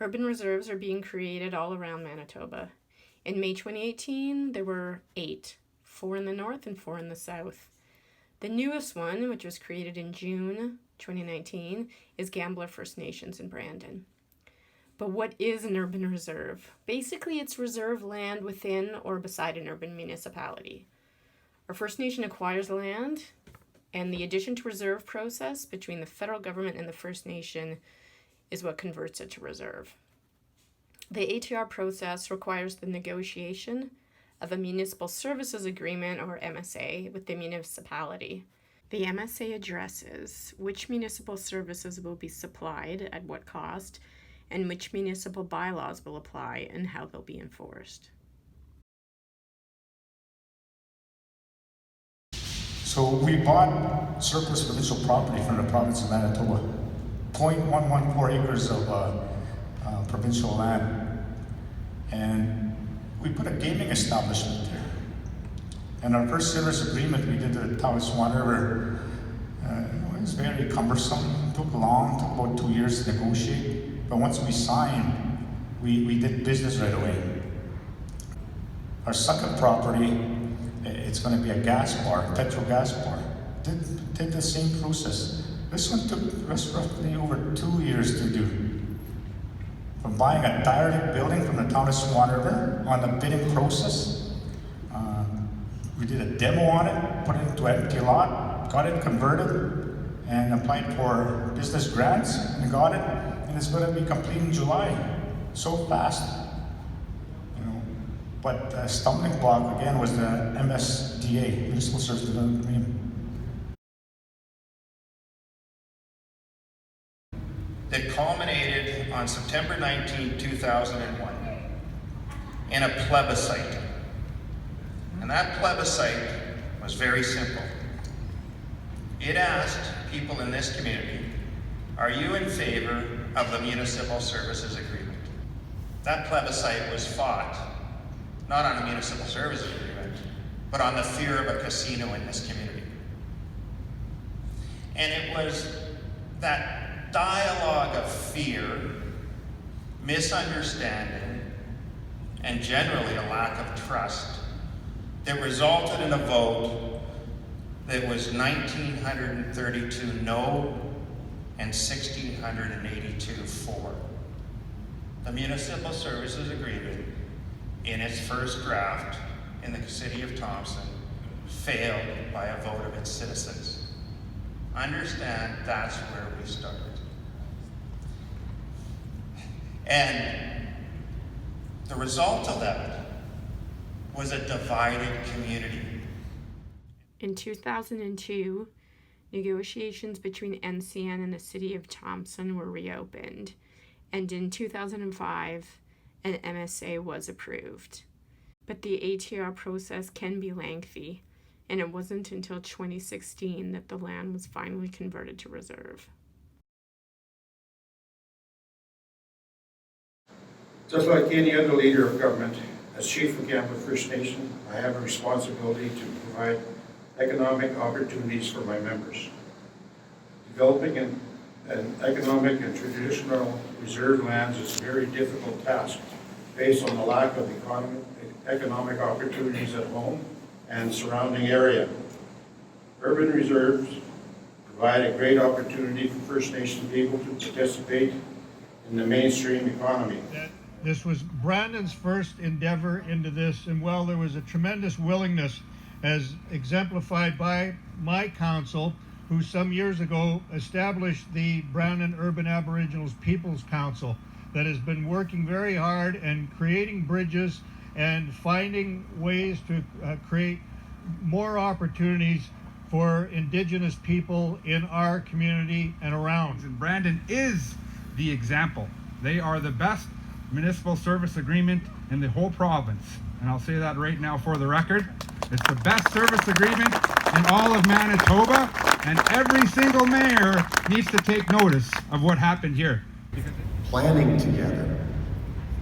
Urban reserves are being created all around Manitoba. In May 2018, there were 8, 4 in the north and 4 in the south. The newest one, which was created in June 2019, is Gambler First Nations in Brandon. But what is an urban reserve? Basically, it's reserve land within or beside an urban municipality. A First Nation acquires the land, and the addition to reserve process between the federal government and the First Nation is what converts it to reserve. The ATR process requires the negotiation of a Municipal Services Agreement, or MSA, with the municipality. The MSA addresses which municipal services will be supplied at what cost, and which municipal bylaws will apply and how they'll be enforced. So we bought surplus provincial property from the province of Manitoba, 0.114 acres of provincial land, and we put a gaming establishment there. And our first service agreement we did at the Swan River, it was very cumbersome, took about 2 years to negotiate, but once we signed, we did business right away. Our second property, it's going to be a gas bar, petrol gas bar. Did the same process. This one took us roughly over 2 years to do. From buying a derelict building from the town of Swan River on the bidding process, we did a demo on it, put it into an empty lot, got it converted, and applied for business grants, and got it, and it's going to be complete in July. So fast. But the stumbling block, again, was the MSDA, Municipal Services Agreement. That culminated on September 19, 2001, in a plebiscite. And that plebiscite was very simple. It asked people in this community, are you in favor of the Municipal Services Agreement? That plebiscite was fought not on a Municipal Services Agreement, but on the fear of a casino in this community. And it was that dialogue of fear, misunderstanding, and generally a lack of trust that resulted in a vote that was 1,932 no and 1,682 for. The Municipal Services Agreement, in its first draft in the city of Thompson, failed by a vote of its citizens. Understand, that's where we started. And the result of that was a divided community. In 2002, negotiations between NCN and the city of Thompson were reopened, and in 2005, an MSA was approved. But the ATR process can be lengthy, and it wasn't until 2016 that the land was finally converted to reserve. Just like any other leader of government, as Chief of Gambler First Nation, I have a responsibility to provide economic opportunities for my members. Developing an economic and traditional reserve lands is a very difficult task based on the lack of economic opportunities at home and surrounding area. Urban reserves provide a great opportunity for First Nations to be able to participate in the mainstream economy. This was Brandon's first endeavor into this, and while there was a tremendous willingness, as exemplified by my council, who some years ago established the Brandon Urban Aboriginals Peoples Council, that has been working very hard and creating bridges and finding ways to create more opportunities for Indigenous people in our community and around. And Brandon is the example. They are the best municipal service agreement in the whole province. And I'll say that right now for the record. It's the best service agreement in all of Manitoba, and every single mayor needs to take notice of what happened here. Planning together,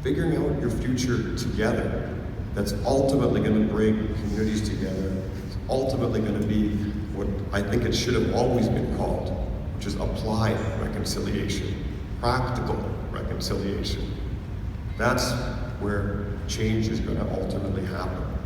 figuring out your future together, that's ultimately going to bring communities together. It's ultimately going to be what I think it should have always been called, which is applied reconciliation, practical reconciliation. That's where change is going to ultimately happen.